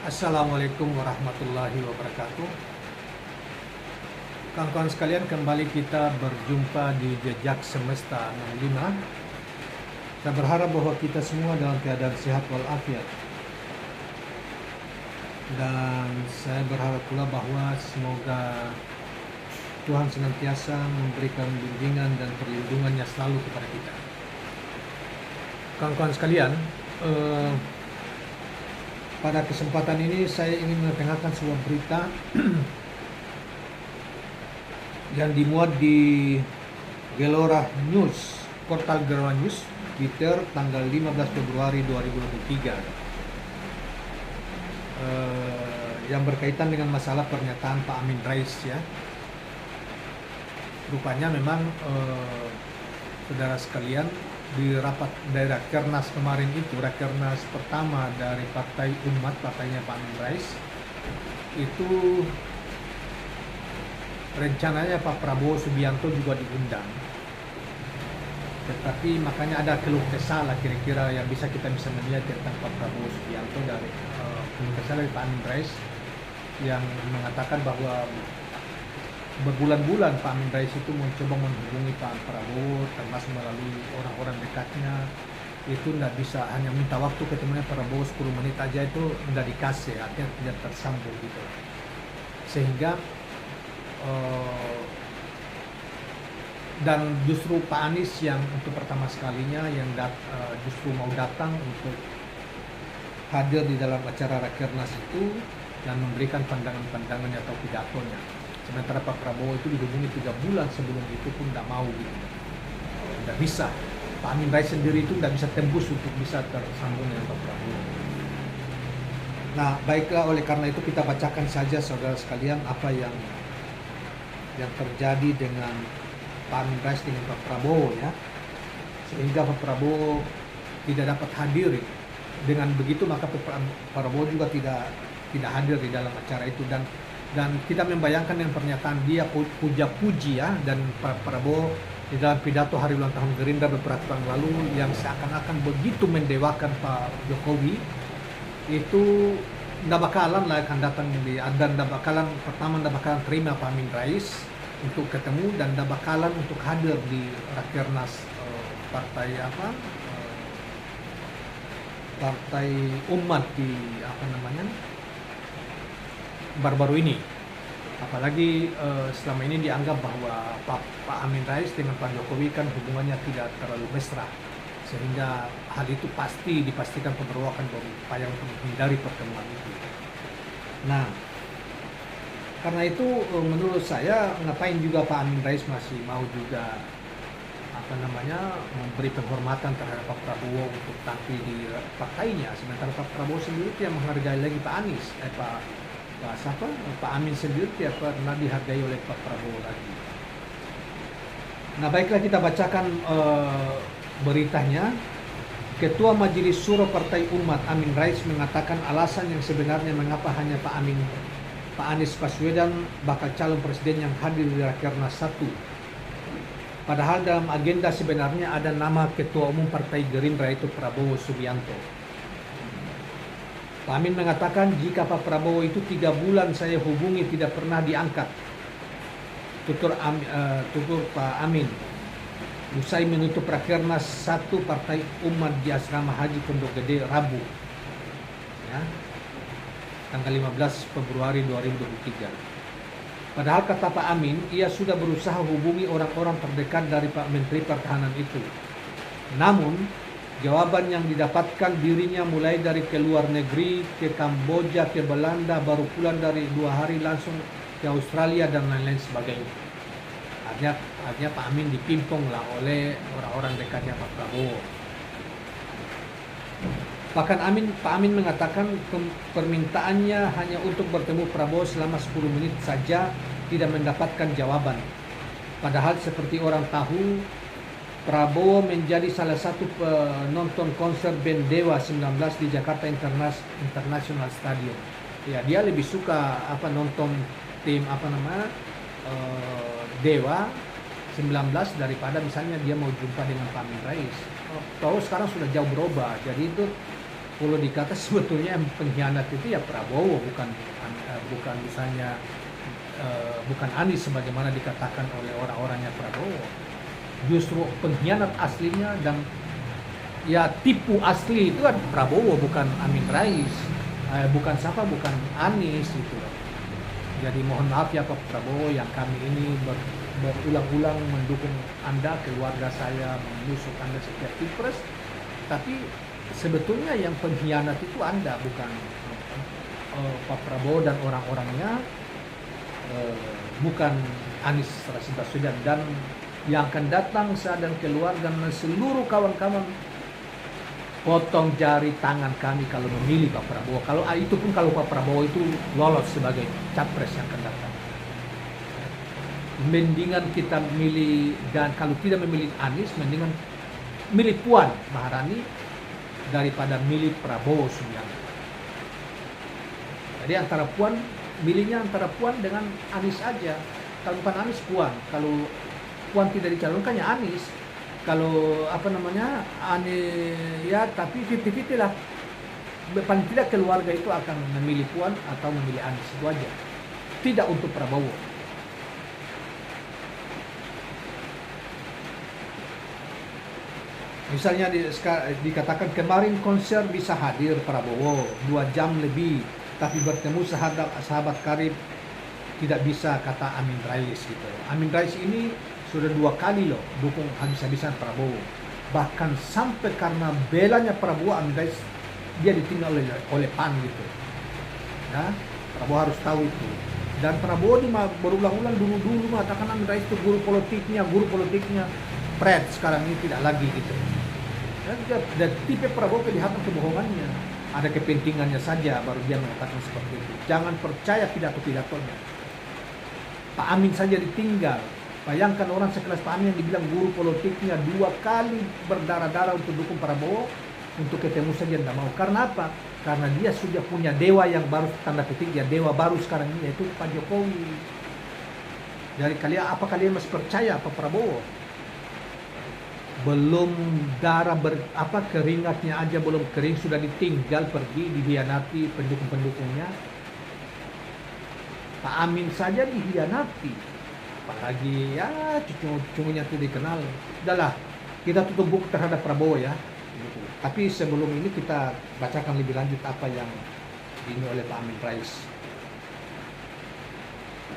Assalamualaikum warahmatullahi wabarakatuh. Kawan-kawan sekalian, kembali kita berjumpa di Jejak Semesta 65. Saya berharap bahwa kita semua dalam keadaan sehat walafiat. Dan saya berharap pula bahwa semoga Tuhan senantiasa memberikan bimbingan dan perlindungannya selalu kepada kita. Kawan-kawan sekalian, pada kesempatan ini saya ingin mengetengahkan sebuah berita yang dimuat di Gelora News, portal Gelora News, Twitter, tanggal 15 Februari 2023, yang berkaitan dengan masalah pernyataan Pak Amin Rais, ya. Rupanya memang saudara sekalian, di rapat daerah Kernas kemarin itu, Rakernas pertama dari Partai Umat, partainya Pak Amin Rais, itu rencananya Pak Prabowo Subianto juga diundang. Tetapi makanya ada keluh kesah lah kira-kira yang bisa melihat tentang Pak Prabowo Subianto dari keluh kesah dari Pak Amin Rais, yang mengatakan bahwa berbulan-bulan Pak Amin Rais itu mencoba menghubungi Pak Prabowo, termasuk melalui orang-orang dekatnya. Itu tidak bisa, hanya minta waktu ketemunya Prabowo 10 menit aja itu tidak dikasih, artinya tidak tersambung gitu. Sehingga dan justru Pak Anies yang untuk pertama sekalinya yang justru mau datang untuk hadir di dalam acara Rakernas itu dan memberikan pandangan-pandangannya atau pidatonya. Sementara Pak Prabowo itu dihubungi 3 bulan sebelum itu pun tidak mau gitu. Tidak bisa. Pak Amin Rais sendiri itu tidak bisa tembus untuk bisa tersambung dengan Pak Prabowo. Nah, baiklah, oleh karena itu kita bacakan saja saudara sekalian apa yang terjadi dengan Pak Amin Rais dengan Pak Prabowo, ya. Sehingga Pak Prabowo tidak dapat hadir. Dengan begitu maka Pak Prabowo juga tidak hadir di dalam acara itu, dan kita membayangkan dengan pernyataan dia puja-puji, ya, dan Pak Prabowo di dalam pidato hari ulang tahun Gerindra beberapa tahun lalu yang seakan-akan begitu mendewakan Pak Jokowi, itu tidak bakalan lah akan datang dan tidak bakalan terima Pak Amin Rais untuk ketemu, dan tidak bakalan untuk hadir di Rakernas partai Umat di baru-baru ini. Apalagi selama ini dianggap bahwa Pak Amin Rais dengan Pak Jokowi kan hubungannya tidak terlalu mesra, sehingga hal itu dipastikan Prabowo akan berupaya untuk menghindari pertemuan itu. Nah, karena itu menurut saya ngapain juga Pak Amin Rais masih mau juga memberi penghormatan terhadap Pak Prabowo untuk tampil di partainya, sementara Pak Prabowo sendiri yang menghargai lagi Pak Anies, Pak Amin sendiri tidak pernah dihargai oleh Pak Prabowo lagi. Nah, baiklah, kita bacakan beritanya. Ketua Majelis Syuro Partai Umat Amin Rais mengatakan alasan yang sebenarnya mengapa hanya Pak Anies Baswedan bakal calon presiden yang hadir di Rakernas 1. Padahal dalam agenda sebenarnya ada nama Ketua Umum Partai Gerindra, itu Prabowo Subianto. Pak Amin mengatakan jika Pak Prabowo itu 3 bulan saya hubungi tidak pernah diangkat. Tutur Pak Amin usai menutup Rakernas 1 Partai Umat di Asrama Haji Pondok Gede Rabu, ya, tanggal 15 Februari 2023. Padahal kata Pak Amin, ia sudah berusaha hubungi orang-orang terdekat dari Pak Menteri Pertahanan itu. Namun, jawaban yang didapatkan dirinya mulai dari ke luar negeri, ke Kamboja, ke Belanda, baru pulang dari 2 hari langsung ke Australia dan lain-lain sebagainya. Artinya Pak Amin dipimpong lah oleh orang-orang dekatnya Pak Prabowo. Bahkan Pak Amin mengatakan permintaannya hanya untuk bertemu Prabowo selama 10 menit saja, tidak mendapatkan jawaban. Padahal seperti orang tahu, Prabowo menjadi salah satu penonton konser band Dewa 19 di Jakarta International Stadium. Ya, dia lebih suka nonton tim Dewa 19 daripada misalnya dia mau jumpa dengan Pak Amin Rais. Tahu sekarang sudah jauh berubah. Jadi itu Kalau dikata sebetulnya yang pengkhianat itu ya Prabowo, bukan misalnya bukan Anies sebagaimana dikatakan oleh orang-orangnya Prabowo. Justru pengkhianat aslinya dan ya tipu asli itu kan Prabowo, bukan Amin Rais, bukan Anies itu. Jadi mohon maaf ya Pak Prabowo, yang kami ini berulang-ulang mendukung Anda, keluarga saya menusuk Anda setiap pilpres, tapi sebetulnya yang pengkhianat itu Anda, bukan Pak Prabowo dan orang-orangnya, bukan Anies Rashid Baswedan. Dan yang akan datang saya dan keluarga dan seluruh kawan-kawan potong jari tangan kami kalau memilih Pak Prabowo. Kalau itu pun kalau Pak Prabowo itu lolos sebagai capres yang akan datang. Mendingan kita milih, dan kalau tidak memilih Anies, mendingan milih Puan Maharani daripada milih Prabowo Subianto. Jadi milihnya antara Puan dengan Anies aja. Kalau bukan Anies, Puan. Kalau Puan tidak dicalonkan ya Anies. Kalau Anies ya, tapi 50-50 lah. Paling tidak keluarga itu akan memilih Puan atau memilih Anies, itu aja. Tidak untuk Prabowo. Misalnya dikatakan kemarin konser bisa hadir Prabowo 2 jam lebih, tapi bertemu sahabat karib tidak bisa, kata Amin Rais gitu. Amin Rais ini sudah 2 kali loh dukung habis-habisan Prabowo. Bahkan sampai karena belanya Prabowo, Amin Rais dia ditinggal oleh PAN gitu. Ya, Prabowo harus tahu itu. Dan Prabowo berulang-ulang dulu mengatakan Amin Rais itu guru politiknya. Pret sekarang ini tidak lagi gitu. Dan tipe Prabowo kelihatan kebohongannya. Ada kepentingannya saja baru dia mengatakan seperti itu. Jangan percaya pidato-pidatonya. Pak Amin saja ditinggal. Bayangkan orang sekelas Pak Amin yang dibilang guru politiknya 2 kali berdarah-darah untuk dukung Prabowo, untuk ketemu saja tidak mau. Karena apa? Karena dia sudah punya dewa yang baru, tanda petik ya, dewa baru sekarang ini, yaitu Pak Jokowi. Dari kalian masih percaya Pak Prabowo? Belum keringatnya aja belum kering sudah ditinggal pergi, dihianati pendukung-pendukungnya. Pak Amin saja dihianati, apalagi ya cucu-cucunya itu dikenal. Udahlah, kita tutup buku terhadap Prabowo ya. Tapi sebelum ini kita bacakan lebih lanjut apa yang ini oleh Pak Amin Rais.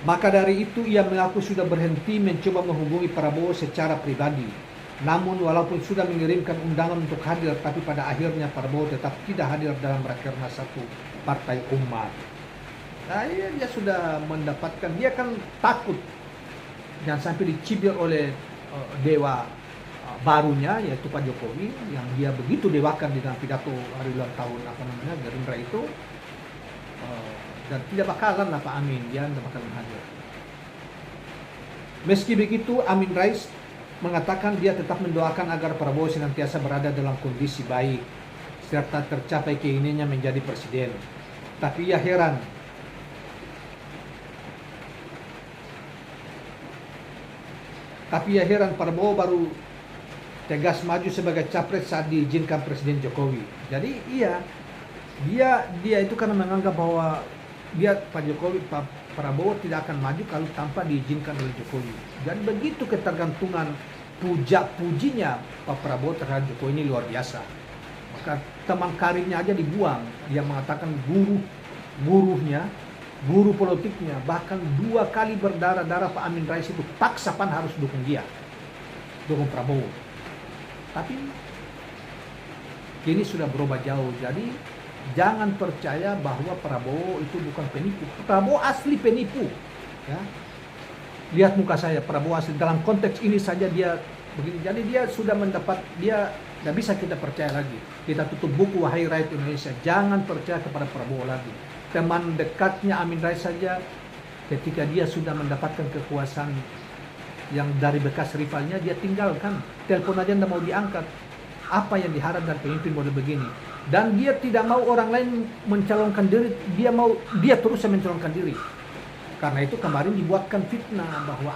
Maka dari itu ia mengaku sudah berhenti mencoba menghubungi Prabowo secara pribadi. Namun walaupun sudah mengirimkan undangan untuk hadir, tapi pada akhirnya Prabowo tetap tidak hadir dalam Rakernas 1 Partai Umat. Nah, dia sudah mendapatkan, dia kan takut jangan sampai dicibir oleh dewa barunya, yaitu Pak Jokowi, yang dia begitu dewakan di dalam pidato hari ulang tahun Gerindra itu. Dan tidak bakalan lah Pak Amin, dia tidak bakalan hadir. Meski begitu, Amin Rais mengatakan dia tetap mendoakan agar Prabowo senantiasa berada dalam kondisi baik serta tercapai keinginannya menjadi presiden. Tapi ia heran Prabowo baru tegas maju sebagai capres saat diizinkan Presiden Jokowi. Jadi dia itu karena menganggap bahwa Pak Prabowo tidak akan maju kalau tanpa diizinkan oleh Jokowi. Dan begitu ketergantungan pujinya Pak Prabowo terhadap Jokowi ini luar biasa. Maka teman karibnya aja dibuang. Dia mengatakan guru politiknya, bahkan 2 kali berdarah-darah Pak Amin Rais itu paksa PAN harus dukung Prabowo. Tapi kini sudah berubah jauh. Jadi jangan percaya bahwa Prabowo itu bukan penipu. Prabowo asli penipu. Ya. Lihat muka saya, Prabowo asli. Dalam konteks ini saja dia begini. Jadi dia sudah dia tidak bisa kita percaya lagi. Kita tutup buku, wahai rakyat Indonesia. Jangan percaya kepada Prabowo lagi. Teman dekatnya Amin Rais saja, ketika dia sudah mendapatkan kekuasaan yang dari bekas rivalnya, dia tinggalkan. Telepon aja tidak mau diangkat. Apa yang diharap dari pemimpin model begini? Dan dia tidak mau orang lain mencalonkan diri, dia terus mencalonkan diri. Karena itu kemarin dibuatkan fitnah bahwa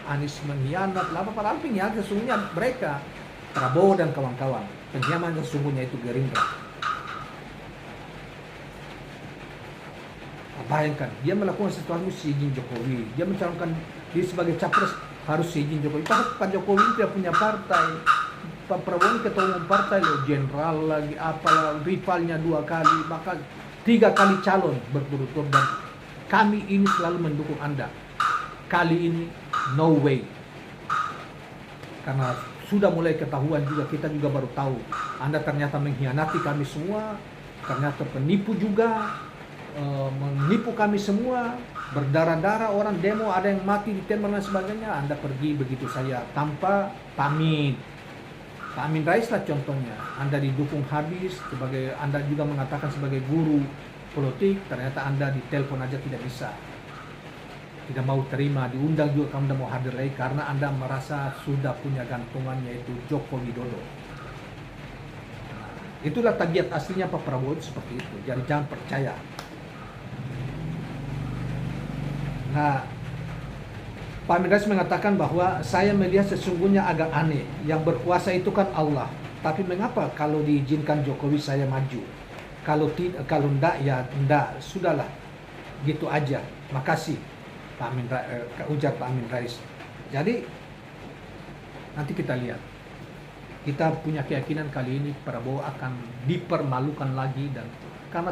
Anies mengkhianat, padahal pengkhianat sesungguhnya mereka, Prabowo dan kawan-kawan. Pengkhianat sesungguhnya itu Gerindra. Bayangkan, dia melakukan sesuatu seizin Jokowi. Dia mencalonkan diri sebagai capres harus seizin Jokowi. Pak Jokowi tidak punya partai. Pak Prabowo ini ketua umum partai loh, jenderal lagi, apalah, rivalnya 2 kali, maka 3 kali calon berturut-turut, dan kami ini selalu mendukung Anda. Kali ini no way. Karena sudah mulai ketahuan juga, kita juga baru tahu Anda ternyata mengkhianati kami semua, ternyata penipu juga, menipu kami semua, berdarah-darah, orang demo ada yang mati ditembak dan sebagainya. Anda pergi begitu saja tanpa pamit. Pak Amin Rais lah contohnya, Anda didukung habis, sebagai Anda juga mengatakan sebagai guru politik, ternyata Anda ditelepon aja tidak bisa, tidak mau terima, diundang juga kamu tidak mau hadir lagi karena Anda merasa sudah punya gantungan, yaitu Joko Widodo. Itulah tabiat aslinya Pak Prabowo itu seperti itu, jadi jangan percaya. Nah, Pak Amin Rais mengatakan bahwa saya melihat sesungguhnya agak aneh, yang berkuasa itu kan Allah. Tapi mengapa kalau diizinkan Jokowi saya maju? Kalau enggak ya enggak, sudahlah. Gitu aja. Makasih Pak Amin ujar Pak Amin Rais. Jadi nanti kita lihat. Kita punya keyakinan kali ini Prabowo akan dipermalukan lagi, dan karena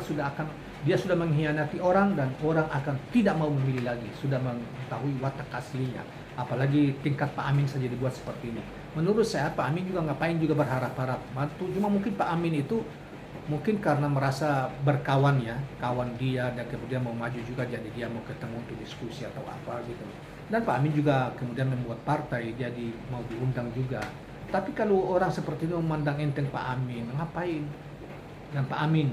dia sudah mengkhianati orang, dan orang akan tidak mau memilih lagi, sudah mengetahui watak aslinya. Apalagi tingkat Pak Amin saja dibuat seperti ini. Menurut saya Pak Amin juga ngapain juga berharap-harap. Cuma mungkin Pak Amin itu mungkin karena merasa berkawan ya, kawan dia, dan kemudian mau maju juga, jadi dia mau ketemu untuk diskusi atau apa gitu. Dan Pak Amin juga kemudian membuat partai, jadi mau diundang juga. Tapi kalau orang seperti itu memandang enteng Pak Amin, ngapain? Dan Pak Amin,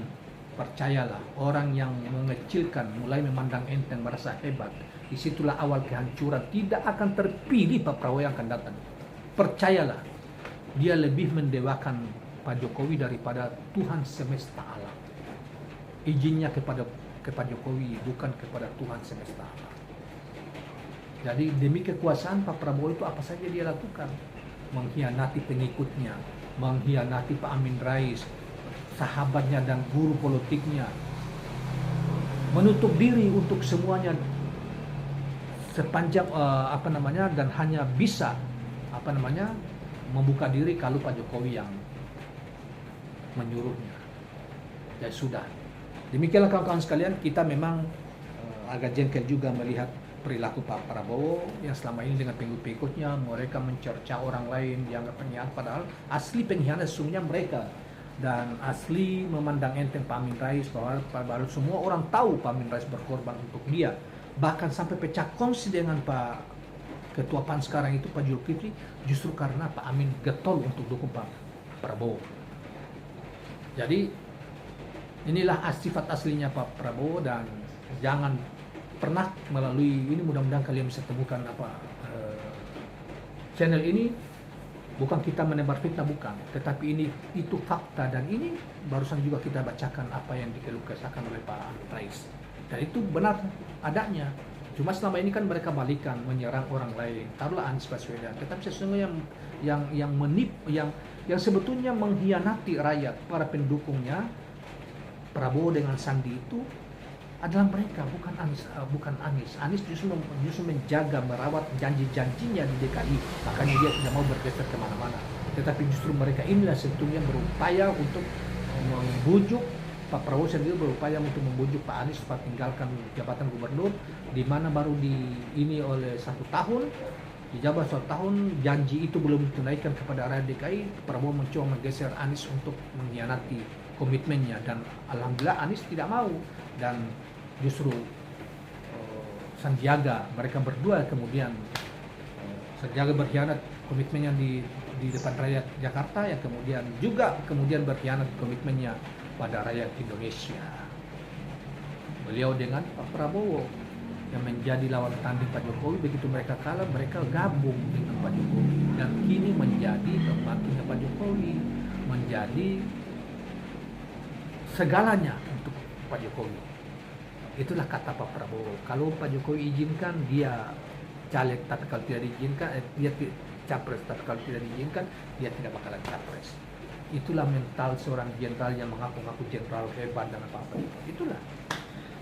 percayalah, orang yang mengecilkan, mulai memandang enteng, merasa hebat, disitulah awal kehancuran. Tidak akan terpilih Pak Prabowo yang akan datang. Percayalah, dia lebih mendewakan Pak Jokowi daripada Tuhan semesta alam. Izinnya kepada Jokowi, bukan kepada Tuhan semesta alam. Jadi demi kekuasaan Pak Prabowo itu apa saja dia lakukan. Mengkhianati pengikutnya, mengkhianati Pak Amin Rais, sahabatnya dan guru politiknya, menutup diri untuk semuanya sepanjang dan hanya bisa membuka diri kalau Pak Jokowi yang menyuruhnya. Ya sudah, demikianlah kawan-kawan sekalian, kita memang agak jengkel juga melihat perilaku Pak Prabowo yang selama ini dengan pengikut-pengikutnya, mereka mencerca orang lain yang pengkhianat, padahal asli pengkhianat sesungguhnya mereka. Dan asli memandang enteng Pak Amin Rais, bahwa baru semua orang tahu Pak Amin Rais berkorban untuk dia, bahkan sampai pecah kongsi dengan Pak Ketua PAN sekarang itu Pak Zulkifli, justru karena Pak Amin getol untuk dukung Pak Prabowo. Jadi inilah sifat aslinya Pak Prabowo, dan jangan pernah melalui ini, mudah-mudahan kalian bisa temukan channel ini. Bukan kita menebar fitnah, bukan, tetapi itu fakta, dan ini barusan juga kita bacakan apa yang dikeluhkan oleh Pak Rais, dan itu benar adanya. Cuma selama ini kan mereka balikan, menyerang orang lain, taruhlah Anies Baswedan, tetapi sesungguhnya yang menipu, yang sebetulnya mengkhianati rakyat, para pendukungnya Prabowo dengan Sandi itu adalah mereka, bukan Anies. Anies justru menjaga, merawat janji-janjinya di DKI, makanya dia tidak mau bergeser kemana-mana. Tetapi justru mereka inilah sebetulnya berupaya untuk membujuk Pak Prabowo sendiri, berupaya untuk membujuk Pak Anies supaya tinggalkan jabatan gubernur, di mana baru ini oleh 1 tahun, dijabat 1 tahun, janji itu belum ditunaikan kepada rakyat DKI. Prabowo mencoba menggeser Anies untuk mengkhianati komitmennya, dan alhamdulillah Anies tidak mau, dan justru Sandiaga, mereka berdua kemudian Sandiaga berkhianat komitmennya di depan rakyat Jakarta, yang kemudian berkhianat komitmennya pada rakyat Indonesia. Beliau dengan Pak Prabowo yang menjadi lawan tanding Pak Jokowi, begitu mereka kalah, mereka gabung dengan Pak Jokowi, dan kini menjadi pembantunya Pak Jokowi, menjadi segalanya untuk Pak Jokowi. Itulah kata Pak Prabowo. Kalau Pak Jokowi izinkan, dia caleg, tapi kalau tidak diizinkan, dia capres, tapi kalau tidak diizinkan, dia tidak bakalan capres. Itulah mental seorang jenderal yang mengaku-ngaku jenderal hebat dan apa-apa. Itulah.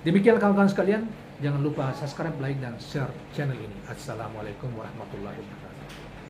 Demikian kawan-kawan sekalian, jangan lupa subscribe, like, dan share channel ini. Assalamualaikum warahmatullahi wabarakatuh.